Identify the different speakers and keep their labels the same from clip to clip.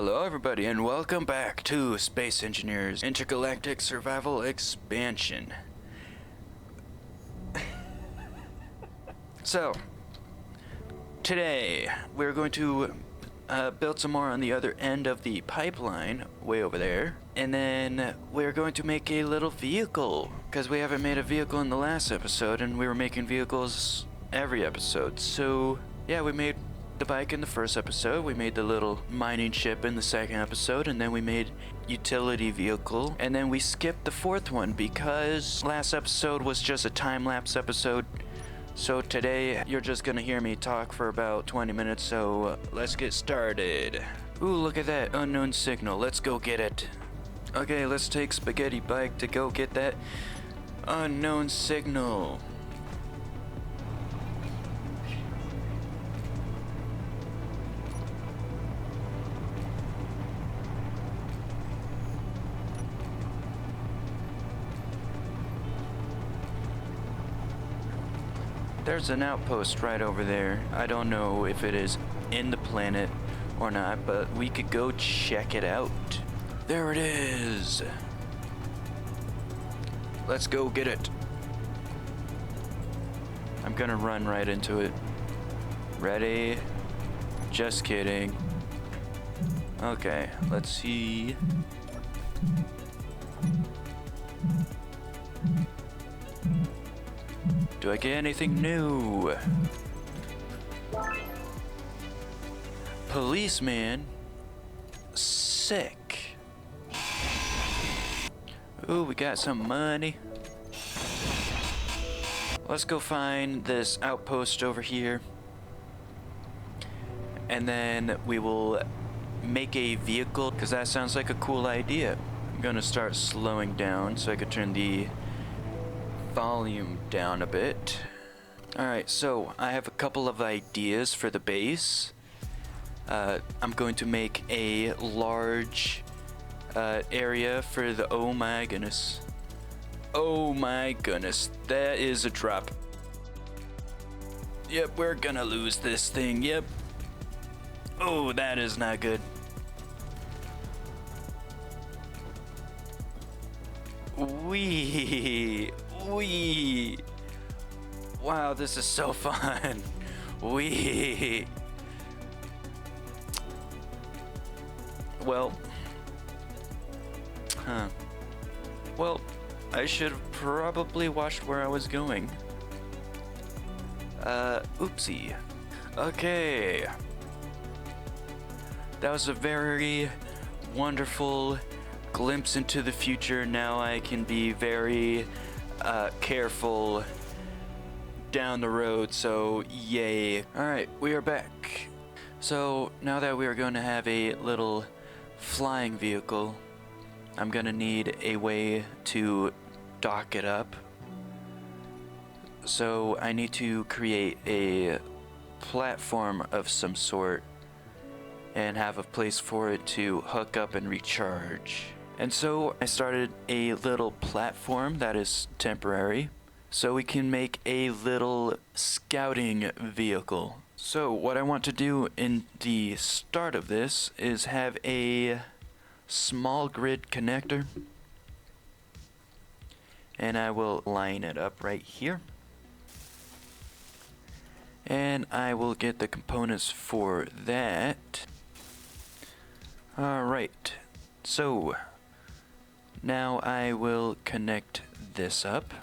Speaker 1: Hello everybody and welcome back to Space Engineers Intergalactic Survival Expansion. So, today we're going to build some more on the other end of the pipeline, way over there. And then we're going to make a little vehicle, because we haven't made a vehicle in the last episode, and we were making vehicles every episode. So, yeah, we made the bike in the first episode, we made the little mining ship in the second episode, and then we made utility vehicle, and then we skipped the fourth one because last episode was just a time-lapse episode. So today you're just gonna hear me talk for about 20 minutes, so let's get started. Ooh, look at that unknown signal. Let's go get it. Okay, let's take Spaghetti Bike to go get that unknown signal. There's an outpost right over there. I don't know if it is in the planet or not, but we could go check it out. There it is. Let's go get it. I'm gonna run right into it. Ready? Just kidding. Okay, let's see. Do I get anything new? Policeman? Sick. Ooh, we got some money. Let's go find this outpost over here. And then we will make a vehicle, because that sounds like a cool idea. I'm gonna start slowing down so I could turn the volume down a bit. Alright, so I have a couple of ideas for the base. I'm going to make a large area for the... Oh my goodness. Oh my goodness. That is a drop. Yep, we're gonna lose this thing. Yep. Oh, that is not good. Wee. Wow, this is so fun. Wee. Well. Well, I should have probably watched where I was going. Oopsie. Okay. That was a very wonderful glimpse into the future. Now I can be very careful down the road, so yay. Alright, we are back. So now that we are going to have a little flying vehicle, I'm gonna need a way to dock it up. So I need to create a platform of some sort and have a place for it to hook up and recharge. And so I started a little platform that is temporary, so we can make a little scouting vehicle. So what I want to do in the start of this is have a small grid connector, and I will line it up right here. And I will get the components for that. Alright, so now I will connect this up.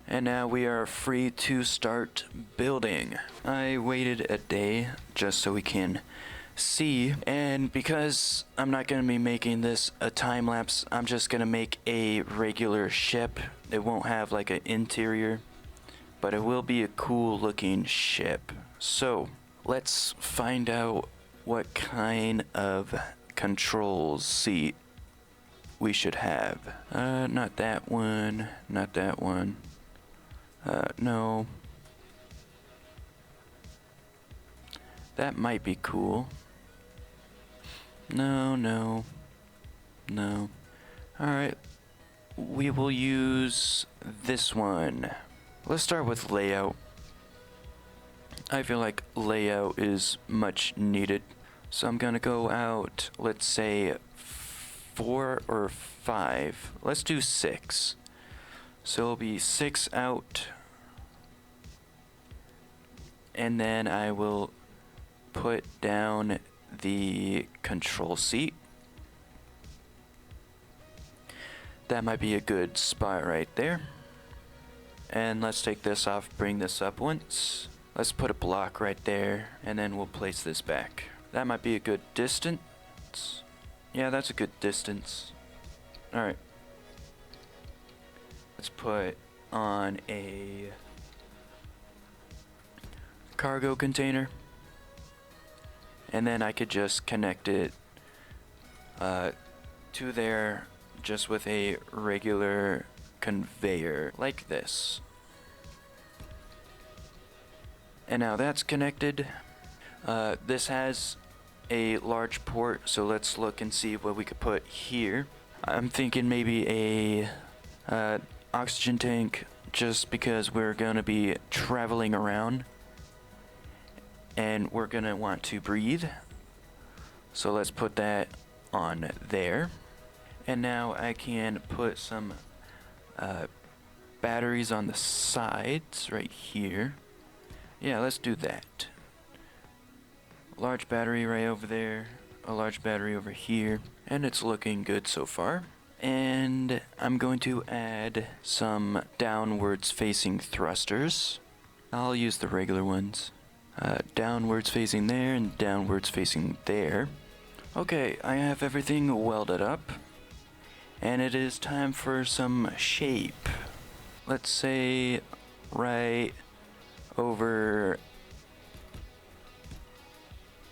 Speaker 1: And now we are free to start building. I waited a day just so we can see, and because I'm not going to be making this a time lapse, I'm just going to make a regular ship. It won't have like an interior, but it will be a cool looking ship. So let's find out what kind of control seat we should have. Not that one, not that one. No. That might be cool. No. Alright. We will use this one. Let's start with layout. I feel like layout is much needed. So I'm gonna go out, let's say 4 or 5. Let's do 6. So it'll be 6 out. And then I will put down the control seat. That might be a good spot right there. And let's take this off, bring this up once. Let's put a block right there, and then we'll place this back. That might be a good distance. Yeah, that's a good distance. Alright. Let's put on a cargo container. And then I could just connect it to there just with a regular conveyor like this. And now that's connected. This has a large port, so let's look and see what we could put here. I'm thinking maybe a oxygen tank, just because we're gonna be traveling around and we're gonna want to breathe. So let's put that on there. And now I can put some batteries on the sides right here. Yeah, let's do that. Large battery right over there, a large battery over here, and it's looking good so far. And I'm going to add some downwards facing thrusters. I'll use the regular ones. Downwards facing there and downwards facing there. Okay, I have everything welded up. And it is time for some shape. Let's say right over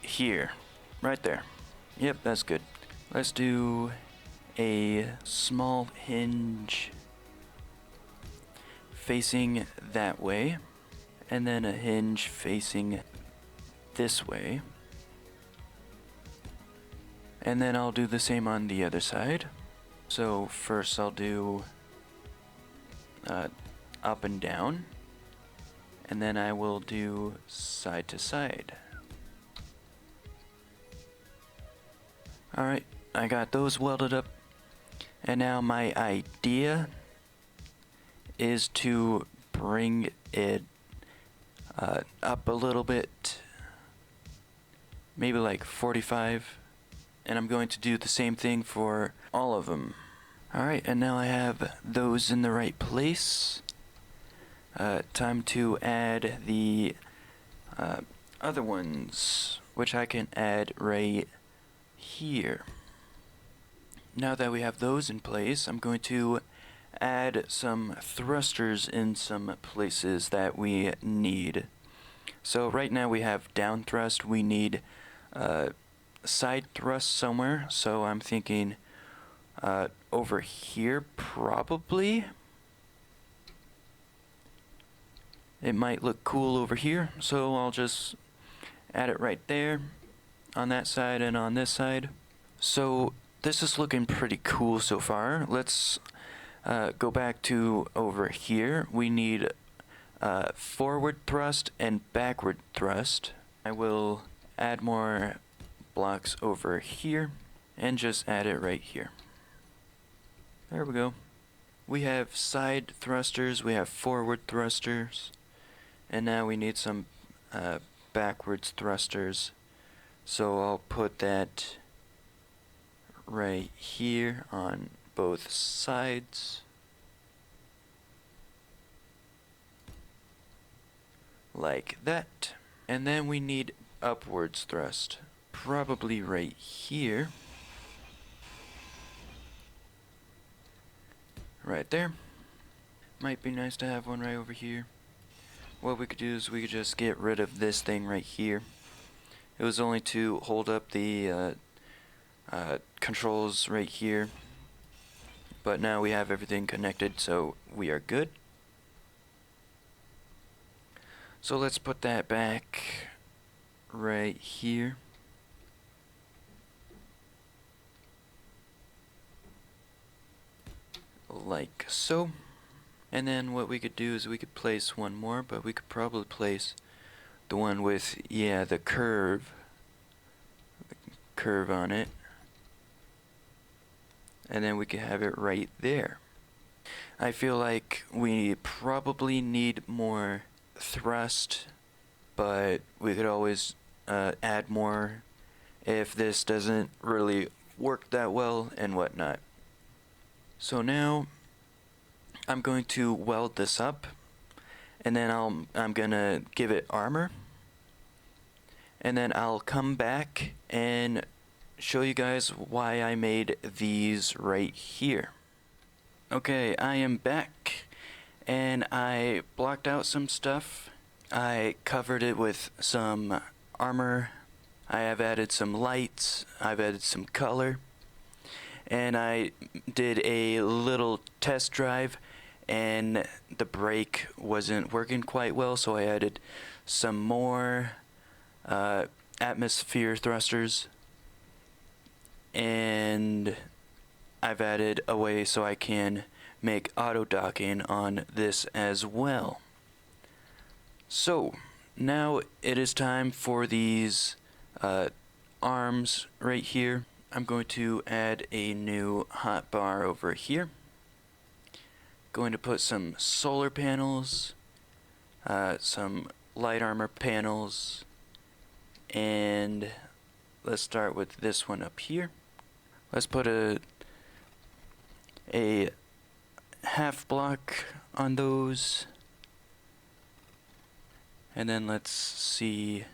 Speaker 1: here. Right there. Yep, that's good. Let's do a small hinge facing that way. And then a hinge facing this way. And then I'll do the same on the other side. So first I'll do up and down, and then I will do side to side. Alright, I got those welded up, and now my idea is to bring it up a little bit, maybe like 45, and I'm going to do the same thing for all of them. Alright, and now I have those in the right place. Time to add the other ones, which I can add right here. Now that we have those in place, I'm going to add some thrusters in some places that we need. So right now we have down thrust, we need side thrust somewhere, so I'm thinking over here, probably. It might look cool over here, so I'll just add it right there, on that side and on this side. So this is looking pretty cool so far. Let's go back to over here. We need forward thrust and backward thrust. I will add more blocks over here and just add it right here. There we go. We have side thrusters, we have forward thrusters, and now we need some backwards thrusters. So I'll put that right here on both sides. Like that. And then we need upwards thrust. Probably right here. Right there. Might be nice to have one right over here. What we could do is we could just get rid of this thing right here. It was only to hold up the controls right here. But now we have everything connected, so we are good. So let's put that back right here. Like so. And then what we could do is we could place one more, but we could probably place The one with, yeah, the curve on it. And then we can have it right there. I feel like we probably need more thrust, but we could always add more if this doesn't really work that well and whatnot. So now I'm going to weld this up, and then I'm gonna give it armor, and then I'll come back and show you guys why I made these right here. Okay, I am back, and I blocked out some stuff. I covered it with some armor. I have added some lights. I've added some color. And I did a little test drive, and the brake wasn't working quite well, so I added some more atmosphere thrusters. And I've added a way so I can make auto docking on this as well. So now it is time for these arms right here. I'm going to add a new hotbar over here. Going to put some solar panels, some light armor panels, and let's start with this one up here. Let's put a half block on those, and then let's see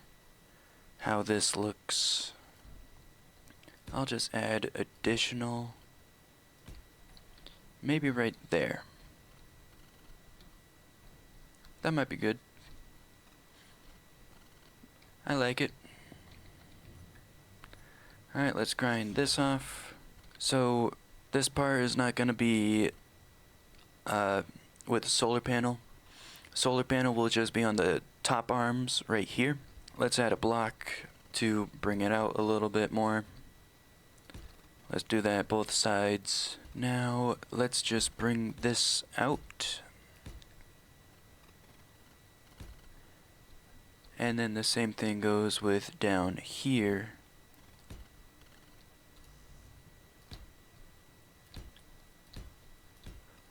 Speaker 1: how this looks. I'll just add additional, maybe right there. That might be good. I like it. Alright, let's grind this off. So this part is not going to be with the solar panel. Solar panel will just be on the top arms right here. Let's add a block to bring it out a little bit more. Let's do that both sides. Now let's just bring this out. And then the same thing goes with down here.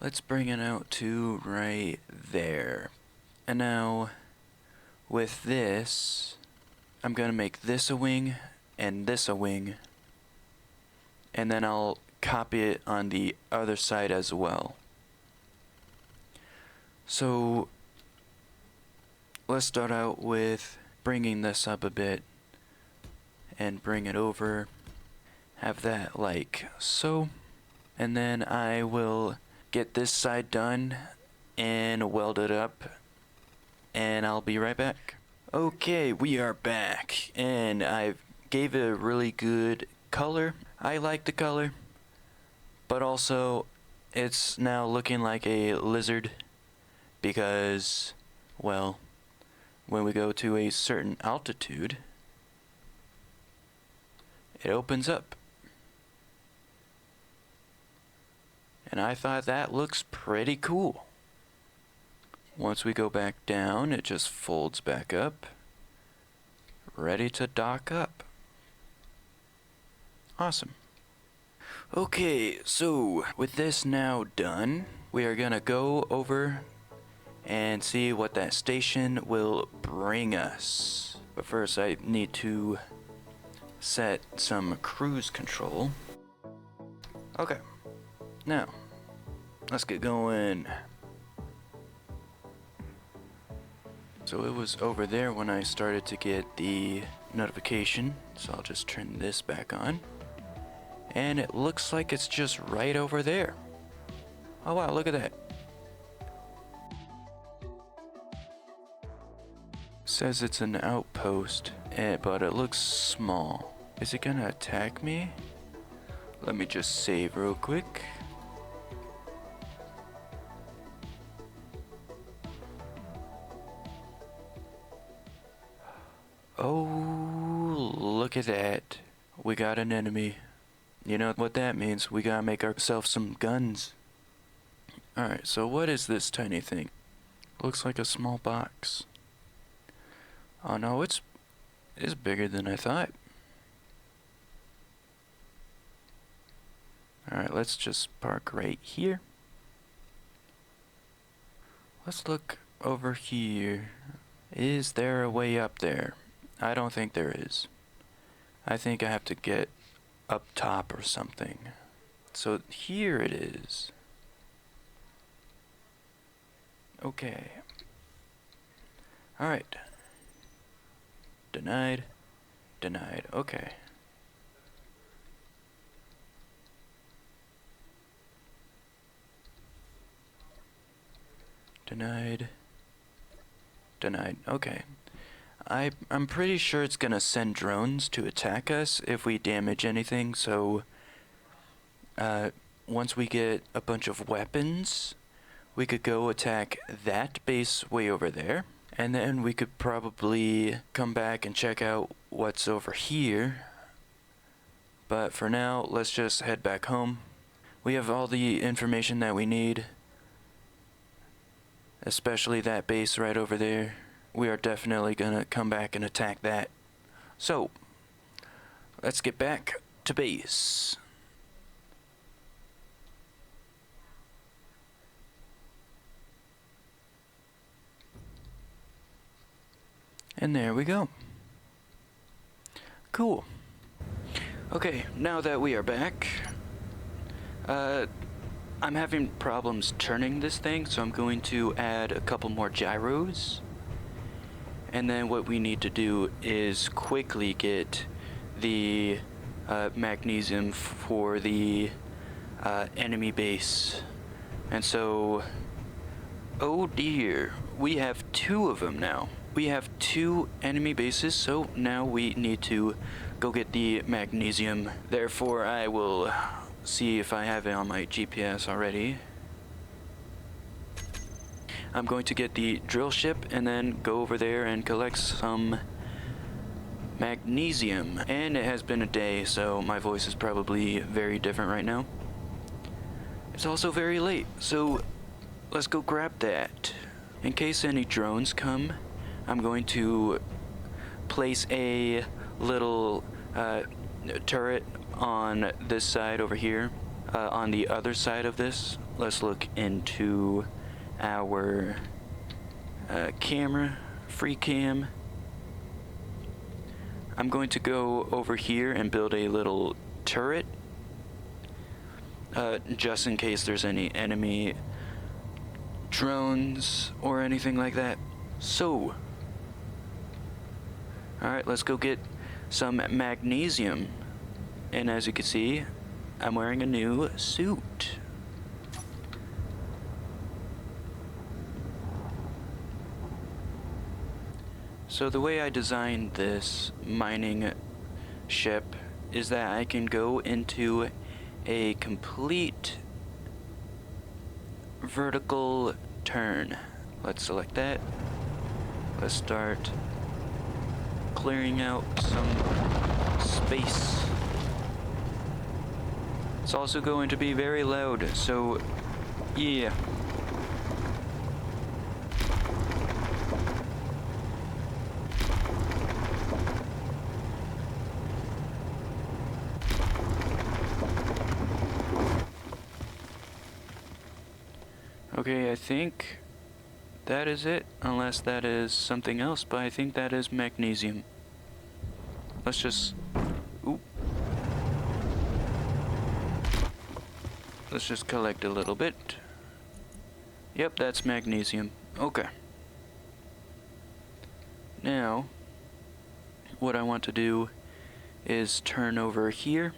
Speaker 1: Let's bring it out to right there. And now with this, I'm gonna make this a wing and this a wing. And then I'll copy it on the other side as well. So let's start out with bringing this up a bit and bring it over. Have that like so. And then I will get this side done and weld it up, and I'll be right back. Okay, we are back, and I gave it a really good color. I like the color, but also it's now looking like a lizard because, well, when we go to a certain altitude, it opens up. And I thought that looks pretty cool. Once we go back down, it just folds back up, ready to dock up. Awesome. Okay, so with this now done, we are gonna go over and see what that station will bring us. But first I need to set some cruise control. Okay, now let's get going. So it was over there when I started to get the notification, so I'll just turn this back on. And it looks like it's just right over there. Oh wow, look at that. Says it's an outpost, but it looks small. Is it gonna attack me? Let me just save real quick. Oh, look at that. We got an enemy. You know what that means? We gotta make ourselves some guns. Alright, so what is this tiny thing? Looks like a small box. Oh no, it's bigger than I thought. Alright, let's just park right here. Let's look over here. Is there a way up there? I don't think there is. I think I have to get up top or something. So here it is. Okay. Alright. Denied. Denied. Okay. Denied. Denied. Okay. I'm pretty sure it's gonna send drones to attack us if we damage anything, so once we get a bunch of weapons, we could go attack that base way over there, and then we could probably come back and check out what's over here. But for now, let's just head back home. We have all the information that we need, especially that base right over there. We are definitely gonna come back and attack that. So, let's get back to base. And there we go. Cool. Okay, now that we are back, I'm having problems turning this thing, so I'm going to add a couple more gyros. And then what we need to do is quickly get the magnesium for the enemy base. And so, oh dear, we have 2 of them now. We have 2 enemy bases, so now we need to go get the magnesium. Therefore, I will see if I have it on my GPS already. I'm going to get the drill ship and then go over there and collect some magnesium. And it has been a day, so my voice is probably very different right now. It's also very late, so let's go grab that. In case any drones come, I'm going to place a little turret on this side over here. On the other side of this, let's look into our camera, free cam. I'm going to go over here and build a little turret, just in case there's any enemy drones or anything like that. So, alright, let's go get some magnesium. And as you can see, I'm wearing a new suit. So the way I designed this mining ship is that I can go into a complete vertical turn. Let's select that. Let's start clearing out some space. It's also going to be very loud, so yeah. Okay, I think that is it, unless that is something else, but I think that is magnesium. Let's just... Oop. Let's just collect a little bit. Yep, that's magnesium. Okay. Now, what I want to do is turn over here.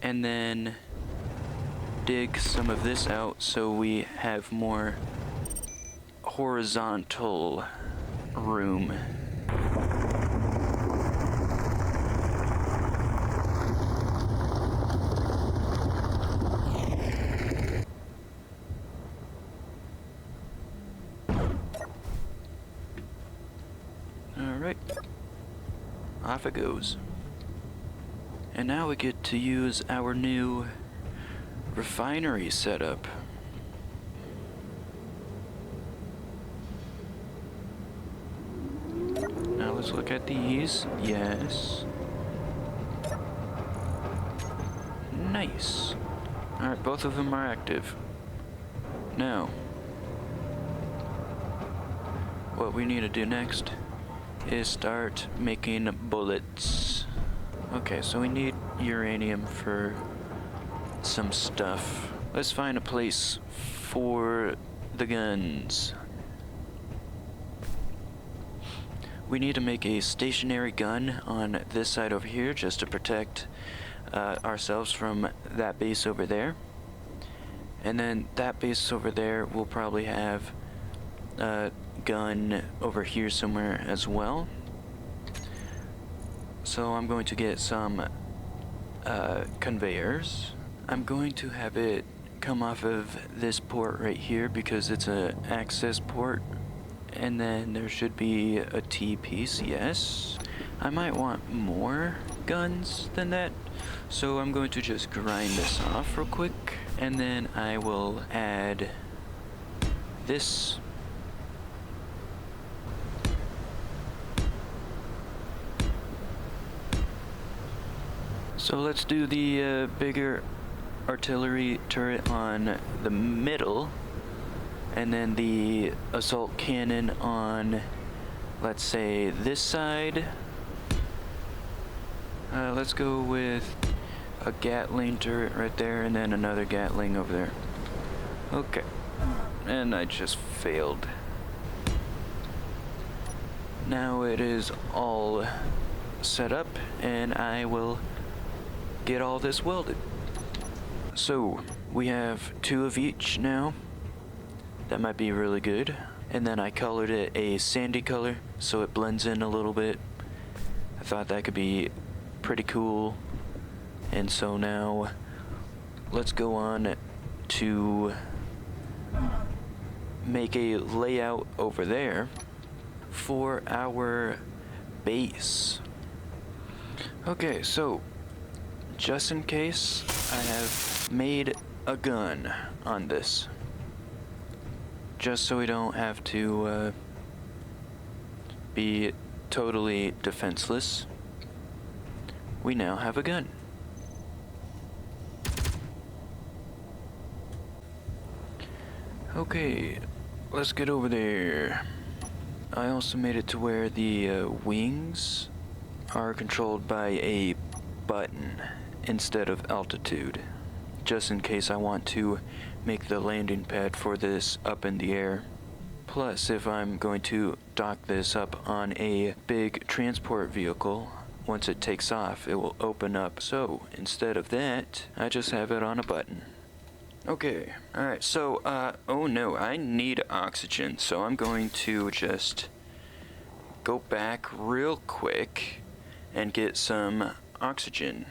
Speaker 1: And then dig some of this out so we have more horizontal room. Alright, off it goes. And now we get to use our new refinery setup. look at these. Yes. Nice. Alright, both of them are active. Now, what we need to do next is start making bullets. Okay, so we need uranium for some stuff. Let's find a place for the guns. We need to make a stationary gun on this side over here just to protect ourselves from that base over there. And then that base over there will probably have a gun over here somewhere as well. So I'm going to get some conveyors. I'm going to have it come off of this port right here because it's an access port. And then there should be a T piece, yes. I might want more guns than that, so I'm going to just grind this off real quick, and then I will add this. So let's do the bigger artillery turret on the middle, and then the assault cannon on, let's say, this side. Let's go with a Gatling turret right there, and then another Gatling over there. Okay. And I just failed. Now it is all set up, and I will get all this welded. So, we have 2 of each now. That might be really good. And then I colored it a sandy color so it blends in a little bit. I thought that could be pretty cool. And so now let's go on to make a layout over there for our base. Okay, so just in case, I have made a gun on this. Just so we don't have to be totally defenseless, we now have a gun. Okay, let's get over there. I also made it to where the wings are controlled by a button instead of altitude, just in case I want to make the landing pad for this up in the air. Plus, if I'm going to dock this up on a big transport vehicle, once it takes off, it will open up. So, instead of that, I just have it on a button. Okay, alright, so, oh no, I need oxygen, so I'm going to just go back real quick and get some oxygen.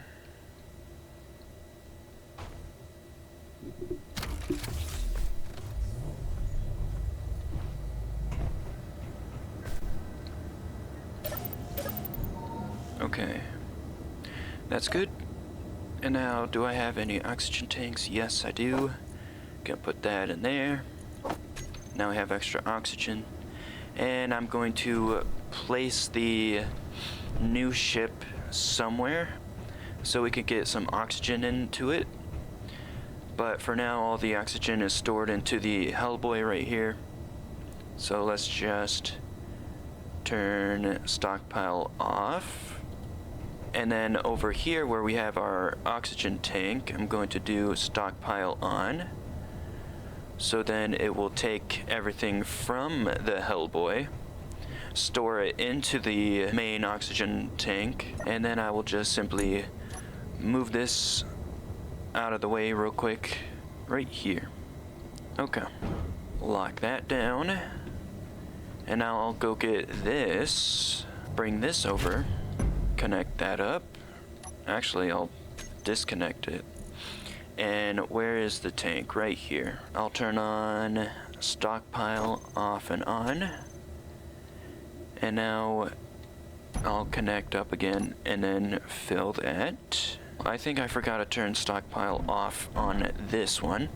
Speaker 1: Okay, that's good. And now, do I have any oxygen tanks? Yes, I do. Gonna put that in there. Now I have extra oxygen. And I'm going to place the new ship somewhere so we can get some oxygen into it. But for now, all the oxygen is stored into the Hellboy right here. So let's just turn stockpile off. And then over here where we have our oxygen tank, I'm going to do stockpile on. So then it will take everything from the Hellboy, store it into the main oxygen tank, and then I will just simply move this out of the way real quick right here. Okay, lock that down, and now I'll go get this, bring this over, connect that up. Actually, I'll disconnect it. And where is the tank? Right here. I'll turn on stockpile off and on. And now I'll connect up again and then fill that. I think I forgot to turn stockpile off on this one.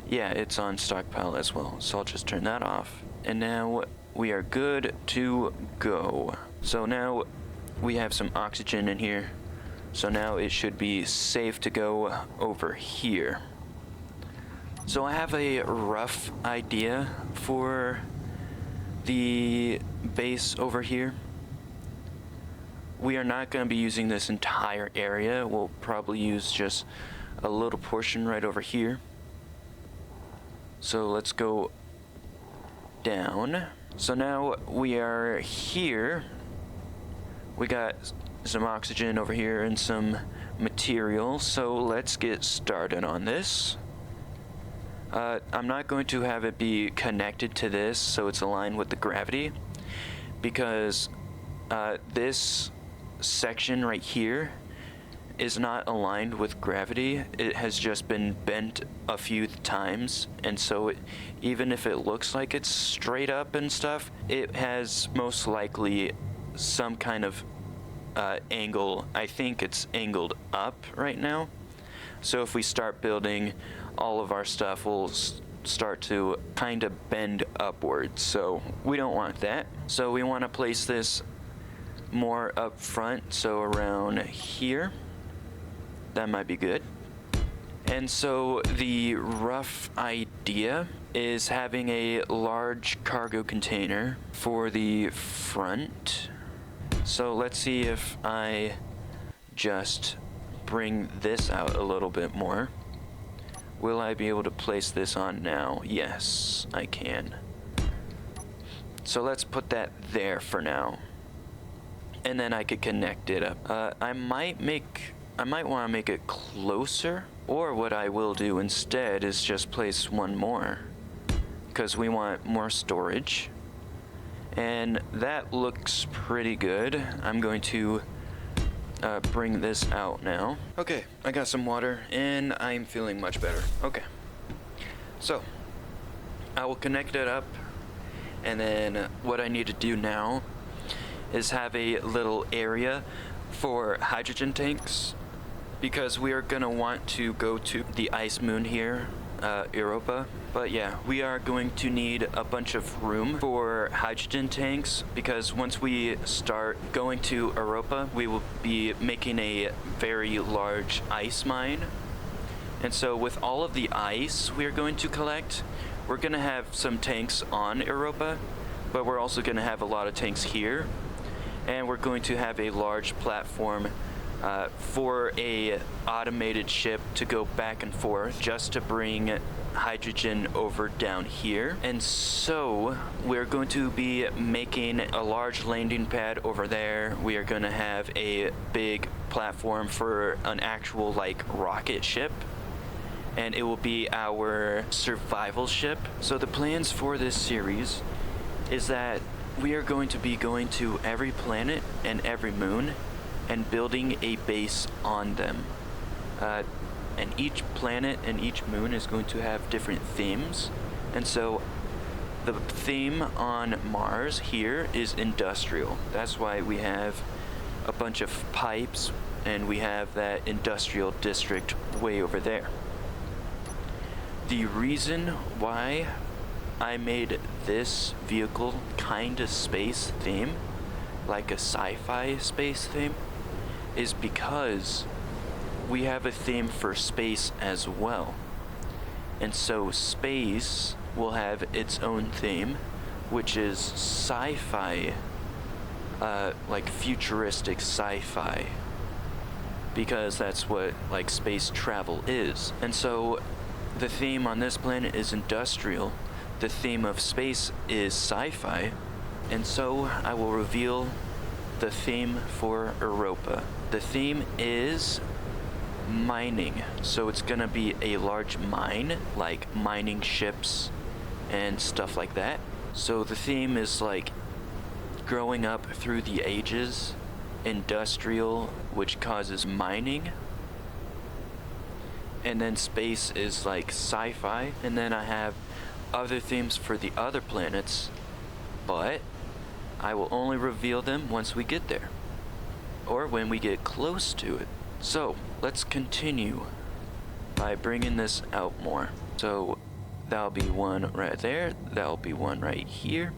Speaker 1: Yeah, it's on stockpile as well, so I'll just turn that off. And now we are good to go. So now we have some oxygen in here. So now it should be safe to go over here. So I have a rough idea for the base over here. We are not going to be using this entire area. We'll probably use just a little portion right over here. So let's go down. So now we are here. We got some oxygen over here and some material. So let's get started on this. I'm not going to have it be connected to this so it's aligned with the gravity, because this section right here is not aligned with gravity. It has just been bent a few times, and so even if it looks like it's straight up and stuff, it has most likely some kind of angle. I think it's angled up right now. So if we start building, all of our stuff will start to kind of bend upwards. So we don't want that. So we want to place this more up front, so around here. That might be good. And so the rough idea is having a large cargo container for the front. So let's see if I just bring this out a little bit more. Will I be able to place this on now? Yes, I can. So let's put that there for now. And then I could connect it up. I might want to make it closer, or what I will do instead is just place one more, because we want more storage. And that looks pretty good. I'm going to bring this out now. Okay, I got some water and I'm feeling much better. Okay, so I will connect it up, and then what I need to do now is have a little area for hydrogen tanks, because we are gonna want to go to the ice moon here, Europa. But yeah, we are going to need a bunch of room for hydrogen tanks, because once we start going to Europa, we will be making a very large ice mine. And so with all of the ice we are going to collect, we're gonna have some tanks on Europa, but we're also gonna have a lot of tanks here. And we're going to have a large platform for a automated ship to go back and forth, just to bring hydrogen over down here. And so we're going to be making a large landing pad over there. We are going to have a big platform for an actual like rocket ship, and it will be our survival ship. So the plans for this series is that we are going to be going to every planet and every moon and building a base on them. And each planet and each moon is going to have different themes. And so the theme on Mars here is industrial. That's why we have a bunch of pipes, and we have that industrial district way over there. The reason why I made this vehicle kind of space theme, like a sci-fi space theme, is because we have a theme for space as well. And so space will have its own theme, which is sci-fi, like futuristic sci-fi, because that's what like space travel is. And so the theme on this planet is industrial, the theme of space is sci-fi, and so I will reveal the theme for Europa. The theme is mining, so it's gonna be a large mine, like mining ships and stuff like that. So the theme is like growing up through the ages, industrial, which causes mining, and then space is like sci-fi. And then I have other themes for the other planets, but I will only reveal them once we get there, or when we get close to it. So let's continue by bringing this out more. So that'll be one right there, that'll be one right here.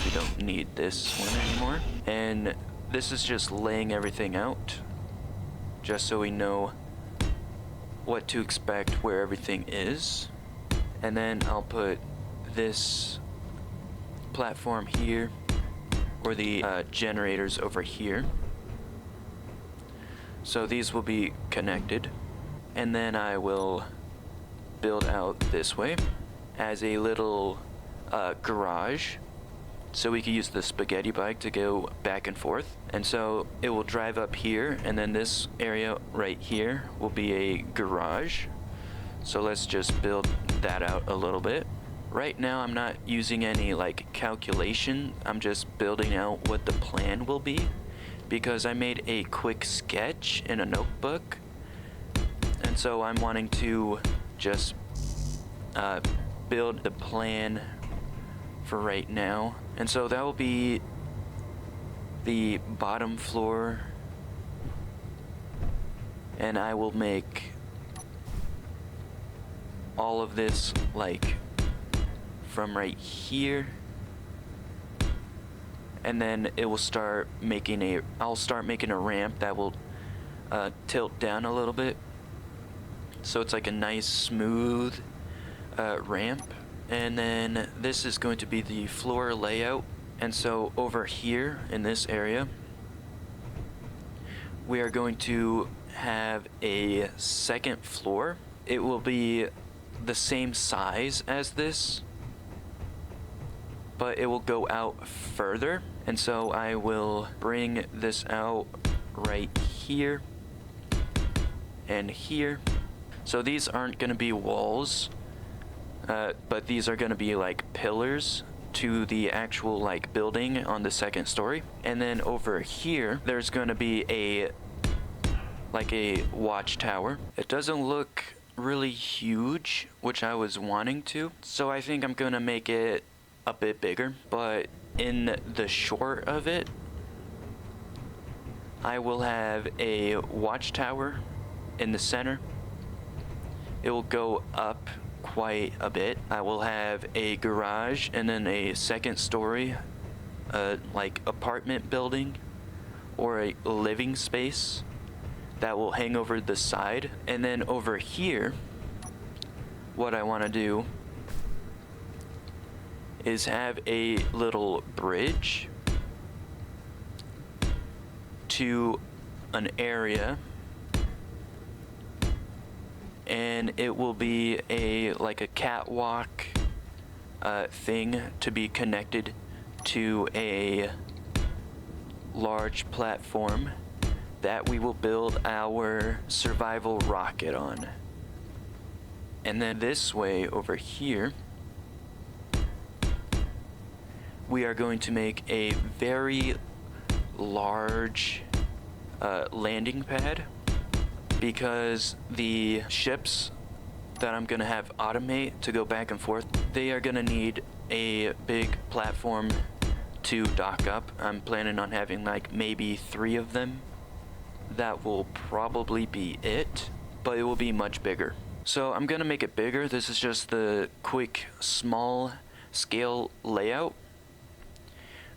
Speaker 1: we don't need this one anymore. And this is just laying everything out, just so we know what to expect where everything is. And then I'll put this platform here, or the generators over here. So these will be connected. And then I will build out this way as a little garage, so we can use the spaghetti bike to go back and forth. And so it will drive up here, and then this area right here will be a garage. So let's just build that out a little bit. Right now I'm not using any like calculation, I'm just building out what the plan will be, because I made a quick sketch in a notebook, and so I'm wanting to just build the plan for right now. And so that will be the bottom floor, and I will make all of this like from right here, and then it will start making I'll start making a ramp that will tilt down a little bit, so it's like a nice smooth ramp. And then this is going to be the floor layout. And so over here in this area, we are going to have a second floor. It will be the same size as this, but it will go out further. And so I will bring this out right here and here. So these aren't going to be walls, but these are going to be like pillars to the actual like building on the second story. And then over here there's going to be a watchtower. It doesn't look really huge, which I was wanting to, so I think I'm going to make it a bit bigger. But in the short of it, I will have a watchtower in the center. It will go up quite a bit. I will have a garage and then a second story like apartment building or a living space that will hang over the side. And then over here, what I want to do is have a little bridge to an area, and it will be like a catwalk thing to be connected to a large platform that we will build our survival rocket on. And then this way over here, we are going to make a very large landing pad, because the ships that I'm going to have automate to go back and forth, they are going to need a big platform to dock up. I'm planning on having like maybe 3 of them. That will probably be it, but it will be much bigger. So I'm going to make it bigger. This is just the quick small scale layout.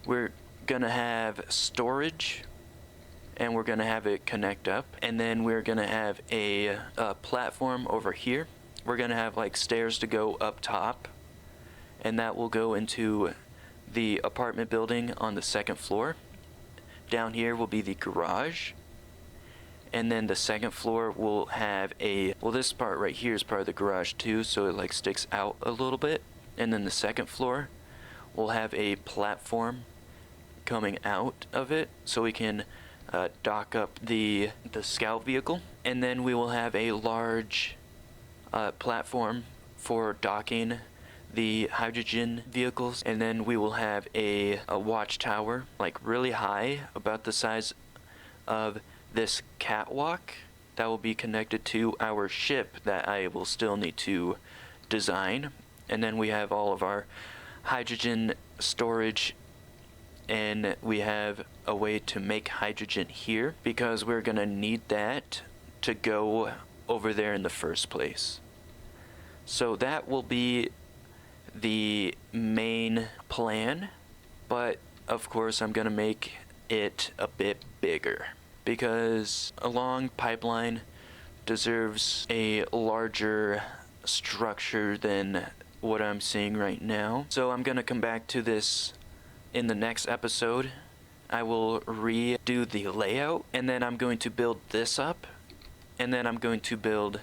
Speaker 1: We're going to have storage, and we're going to have it connect up, and then we're going to have a platform over here. We're going to have like stairs to go up top, and that will go into the apartment building on the second floor. Down here will be the garage, and then the second floor will have this part right here is part of the garage too, so it like sticks out a little bit. And then the second floor will have a platform coming out of it, so we can dock up the scout vehicle. And then we will have a large platform for docking the hydrogen vehicles. And then we will have a watchtower, like really high, about the size of this catwalk, that will be connected to our ship that I will still need to design. And then we have all of our hydrogen storage, and we have a way to make hydrogen here, because we're going to need that to go over there in the first place. So that will be the main plan. but of course I'm gonna make it a bit bigger because a long pipeline deserves a larger structure than what I'm seeing right now. So I'm gonna come back to this in the next episode. I will redo the layout, and then I'm going to build this up, and then I'm going to build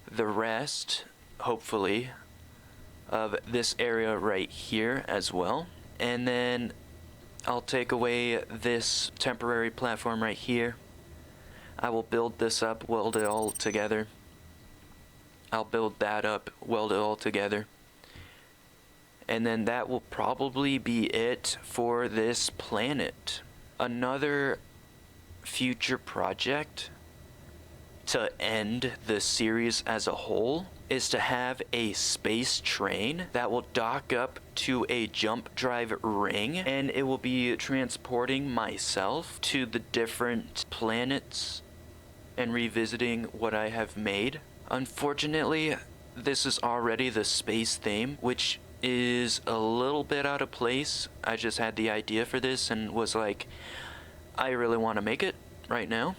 Speaker 1: the rest, hopefully, of this area right here as well. And then I'll take away this temporary platform right here. I will build this up, weld it all together. I'll build that up, weld it all together. And then that will probably be it for this planet. Another future project to end the series as a whole is to have a space train that will dock up to a jump drive ring, and it will be transporting myself to the different planets and revisiting what I have made. Unfortunately, this is already the space theme, which is a little bit out of place. I just had the idea for this and was like, I really want to make it right now.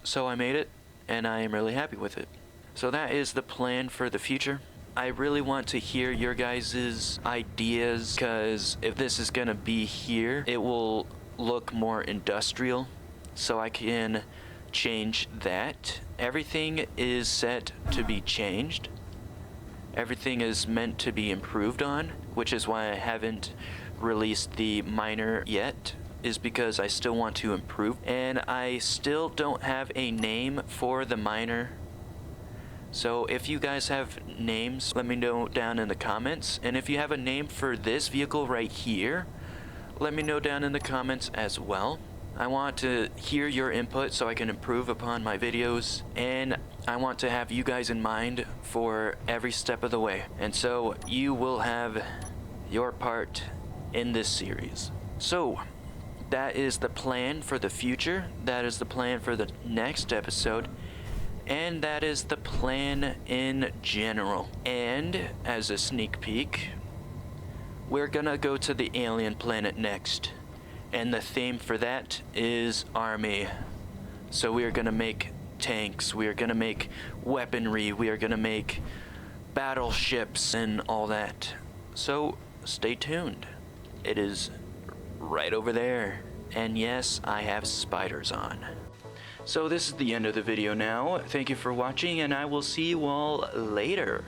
Speaker 1: So I made it, and I am really happy with it. So that is the plan for the future. I really want to hear your guys' ideas, because if this is gonna be here, it will look more industrial, so I can change that. Everything is set to be changed. Everything is meant to be improved on, which is why I haven't released the miner yet, is because I still want to improve. And I still don't have a name for the miner. So if you guys have names, let me know down in the comments. And if you have a name for this vehicle right here, let me know down in the comments as well. I want to hear your input so I can improve upon my videos, and I want to have you guys in mind for every step of the way. And so you will have your part in this series. So that is the plan for the future. That is the plan for the next episode. And that is the plan in general. And as a sneak peek, we're gonna go to the alien planet next. And the theme for that is army. So we are gonna make tanks, we are gonna make weaponry, we are gonna make battleships and all that. So stay tuned. It is right over there. And yes, I have spiders on. So this is the end of the video now. Thank you for watching, and I will see you all later.